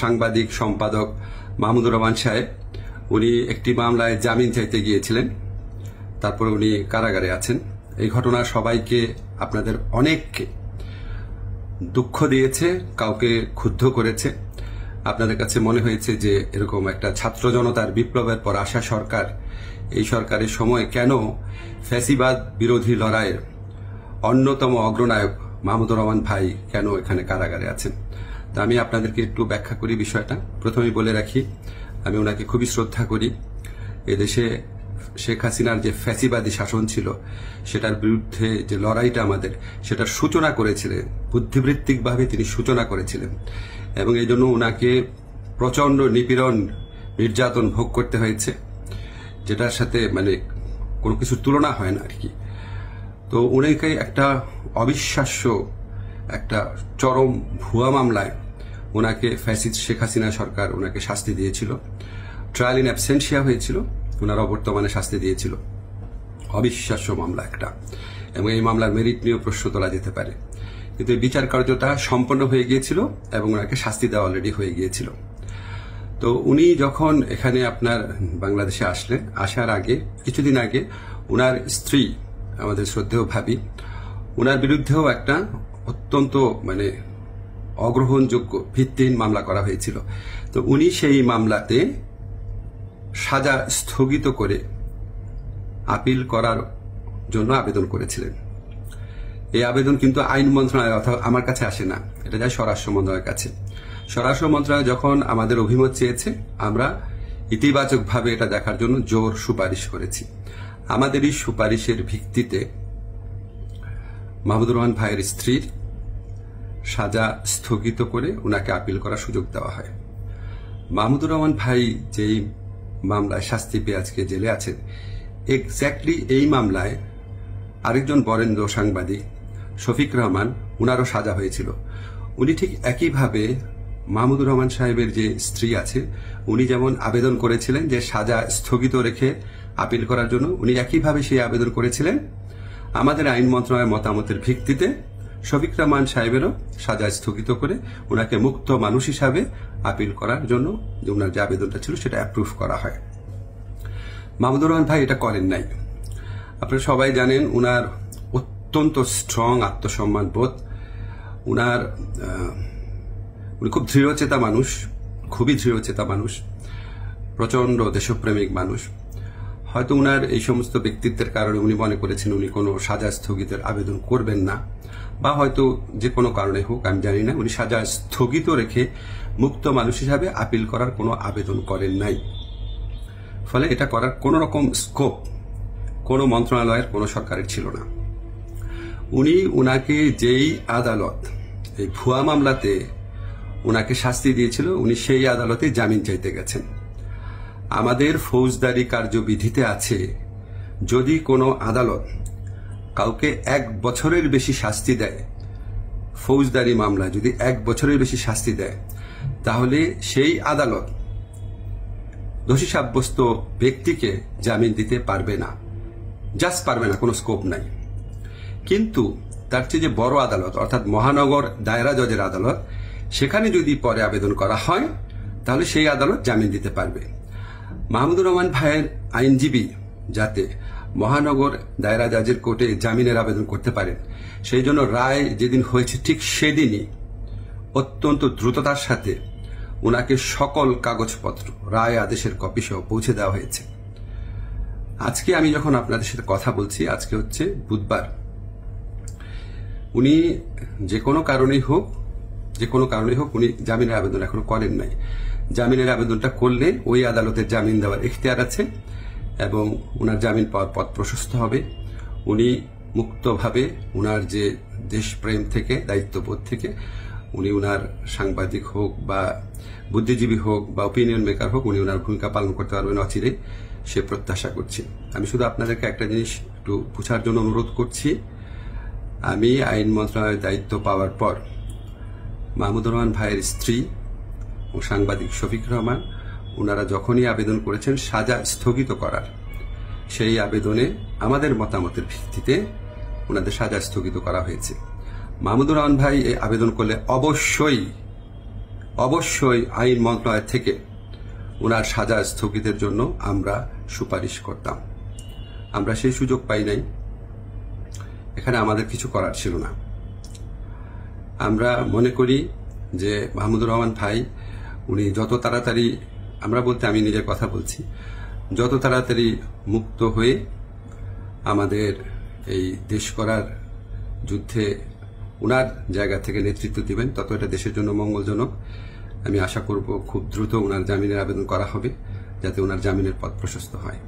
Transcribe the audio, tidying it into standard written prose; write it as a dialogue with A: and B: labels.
A: সাংবাদিক সম্পাদক মাহমুদুর রহমান সাহেব, উনি একটি মামলায় জামিন চাইতে গিয়েছিলেন, তারপরে উনি কারাগারে আছেন। এই ঘটনা সবাইকে, আপনাদের অনেককে দুঃখ দিয়েছে, কাউকে ক্ষুব্ধ করেছে। আপনাদের কাছে মনে হয়েছে যে এরকম একটা ছাত্র জনতার বিপ্লবের পর আসা সরকার, এই সরকারের সময় কেন ফ্যাসিবাদ বিরোধী লড়াইয়ের অন্যতম অগ্রনায়ক মাহমুদুর রহমান ভাই কেন এখানে কারাগারে আছেন। তো আমি আপনাদেরকে একটু ব্যাখ্যা করি বিষয়টা। প্রথমেই বলে রাখি, আমি ওনাকে খুবই শ্রদ্ধা করি। এদেশে শেখ হাসিনার যে ফ্যাসিবাদী শাসন ছিল, সেটার বিরুদ্ধে যে লড়াইটা আমাদের, সেটার সূচনা করেছিলেন, বুদ্ধিবৃত্তিকভাবে তিনি সূচনা করেছিলেন, এবং এই জন্য ওনাকে প্রচন্ড নিপীড়ন, নির্যাতন ভোগ করতে হয়েছে, যেটার সাথে মানে কোনো কিছুর তুলনা হয় না আর কি। তো উনাকে একটা অবিশ্বাস্য, একটা চরম ভুয়া মামলায় ওনাকে ফ্যাসিস্ট শেখ হাসিনা সরকার ওনাকে শাস্তি দিয়েছিল। ট্রায়াল ইন অ্যাবসেন্সিয়া হয়েছিল, ওনার অবর্তমানে শাস্তি দিয়েছিল। অবিশ্বাস্য মামলা একটা, এবং এই মামলার মেরিট নিয়েও প্রশ্ন তোলা যেতে পারে, কিন্তু এই বিচার কার্যটা সম্পন্ন হয়ে গিয়েছিল এবং ওনাকে শাস্তি দেওয়া অলরেডি হয়ে গিয়েছিল। তো উনি যখন এখানে আপনার বাংলাদেশে আসলেন, আসার আগে কিছুদিন আগে ওনার স্ত্রী, আমাদের শ্রদ্ধেয় ভাবি, ওনার বিরুদ্ধেও একটা অত্যন্ত মানে অগ্রহণযোগ্য ভিত্তিহীন মামলা করা হয়েছিল। তো উনি সেই মামলাতে সাজা স্থগিত করে আপিল করার জন্য আবেদন করেছিলেন। এই আবেদন কিন্তু আইন মন্ত্রণালয় অথবা আমার কাছে আসে না, এটা যায় স্বরাষ্ট্র মন্ত্রণালয়ের কাছে। স্বরাষ্ট্র মন্ত্রণালয় যখন আমাদের অভিমত চেয়েছে, আমরা ইতিবাচকভাবে এটা দেখার জন্য জোর সুপারিশ করেছি। আমাদের এই সুপারিশের ভিত্তিতে মাহমুদুর রহমান ভাইয়ের স্ত্রীর সাজা স্থগিত করে ওনাকে আপিল করার সুযোগ দেওয়া হয়। মাহমুদুর রহমান ভাই যেই মামলায় শাস্তি পেয়ে আজকে জেলে আছেন, এক্স্যাক্টলি এই মামলায় আরেকজন বরেন্দ্র সাংবাদিক শফিক রহমান, উনারও সাজা হয়েছিল। উনি ঠিক একইভাবে মাহমুদুর রহমান সাহেবের যে স্ত্রী আছে, উনি যেমন আবেদন করেছিলেন যে সাজা স্থগিত রেখে আপিল করার জন্য, উনি একইভাবে সেই আবেদন করেছিলেন। আমাদের আইন মন্ত্রণালয়ের মতামতের ভিত্তিতে শফিক রহমান সাহেবেরও সাজা স্থগিত করে ওনাকে মুক্ত মানুষ হিসাবে আপিল করার জন্য যে ওনার যে আবেদনটা ছিল সেটা অ্যাপ্রুভ করা হয়। মাহমুদুর রহমান ভাই এটা করেন নাই। আপনারা সবাই জানেন উনার অত্যন্ত স্ট্রং আত্মসম্মান বোধ, উনি খুব দৃঢ়চেতা মানুষ, খুবই দৃঢ়চেতা মানুষ, প্রচন্ড দেশপ্রেমিক মানুষ। হয়তো উনার এই সমস্ত ব্যক্তিত্বের কারণে উনি মনে করেছেন উনি কোনো সাজা স্থগিতের আবেদন করবেন না, বা হয়তো যে কোনো কারণে হোক, আমি জানি না, উনি সাজা স্থগিত রেখে মুক্ত মানুষ হিসাবে আপিল করার কোনো আবেদন করেন নাই। ফলে এটা করার কোনো রকম স্কোপ কোনো মন্ত্রণালয়ের, কোনো সরকারের ছিল না। উনাকে যেই আদালত এই ভুয়া মামলাতে উনাকে শাস্তি দিয়েছিল, উনি সেই আদালতে জামিন চাইতে গেছেন। আমাদের ফৌজদারি কার্যবিধিতে আছে, যদি কোনো আদালত কাউকে 1 বছরের বেশি শাস্তি দেয়, ফৌজদারি মামলা যদি 1 বছরের বেশি শাস্তি দেয়, তাহলে সেই আদালত দোষী সাব্যস্ত ব্যক্তিকে জামিন দিতে পারবে না, জাস্ট পারবে না, কোনো স্কোপ নাই। কিন্তু তার চেয়ে যে বড় আদালত, অর্থাৎ মহানগর দায়রা জজের আদালত, সেখানে যদি পরে আবেদন করা হয়, তাহলে সেই আদালত জামিন দিতে পারবে। মাহমুদুর রহমান ভাইয়ের আইনজীবী যাতে মহানগর দায়রা জজের কোর্টে জামিনের আবেদন করতে পারেন, সেই জন্য রায় যেদিন হয়েছে ঠিক সেদিনই অত্যন্ত দ্রুততার সাথে ওনাকে সকল কাগজপত্র, রায় আদেশের কপি সহ পৌঁছে দেওয়া হয়েছে। আজকে আমি যখন আপনাদের সাথে কথা বলছি, আজকে হচ্ছে বুধবার, উনি যে কোনো কারণেই হোক উনি জামিনের আবেদন এখনো করেন নাই। জামিনের আবেদনটা করলে ওই আদালতের জামিন দেওয়ার এখতিয়ার আছে এবং ওনার জামিন পাওয়ার পথ প্রশস্ত হবে। উনি মুক্তভাবে ওনার যে দেশপ্রেম থেকে, দায়িত্ববোধ থেকে, উনি ওনার সাংবাদিক হোক বা বুদ্ধিজীবী হোক বা ওপিনিয়ন মেকার হোক, উনি ওনার ভূমিকা পালন করতে পারবেন অচিরে, সে প্রত্যাশা করছি। আমি শুধু আপনাদেরকে একটা জিনিস একটু বোঝার জন্য অনুরোধ করছি। আমি আইন মন্ত্রণালয়ের দায়িত্ব পাওয়ার পর মাহমুদুর রহমান ভাইয়ের স্ত্রী ও সাংবাদিক শফিক রহমান, ওনারা যখনই আবেদন করেছেন সাজা স্থগিত করার, সেই আবেদনে আমাদের মতামতের ভিত্তিতে ওনাদের সাজা স্থগিত করা হয়েছে। মাহমুদুর রহমান ভাই এই আবেদন করলে অবশ্যই অবশ্যই আইন মন্ত্রণালয় থেকে ওনার সাজা স্থগিতের জন্য আমরা সুপারিশ করতাম। আমরা সেই সুযোগ পাই নাই, এখানে আমাদের কিছু করার ছিল না। আমরা মনে করি যে মাহমুদুর রহমান ভাই উনি যত তাড়াতাড়ি, আমরা বলতে আমি নিজের কথা বলছি, যত তাড়াতাড়ি মুক্ত হয়ে আমাদের এই দেশ করার যুদ্ধে উনার জায়গা থেকে নেতৃত্ব দিবেন, তত এটা দেশের জন্য মঙ্গলজনক। আমি আশা করব খুব দ্রুত উনার জামিনের আবেদন করা হবে, যাতে উনার জামিনের পথ প্রশস্ত হয়।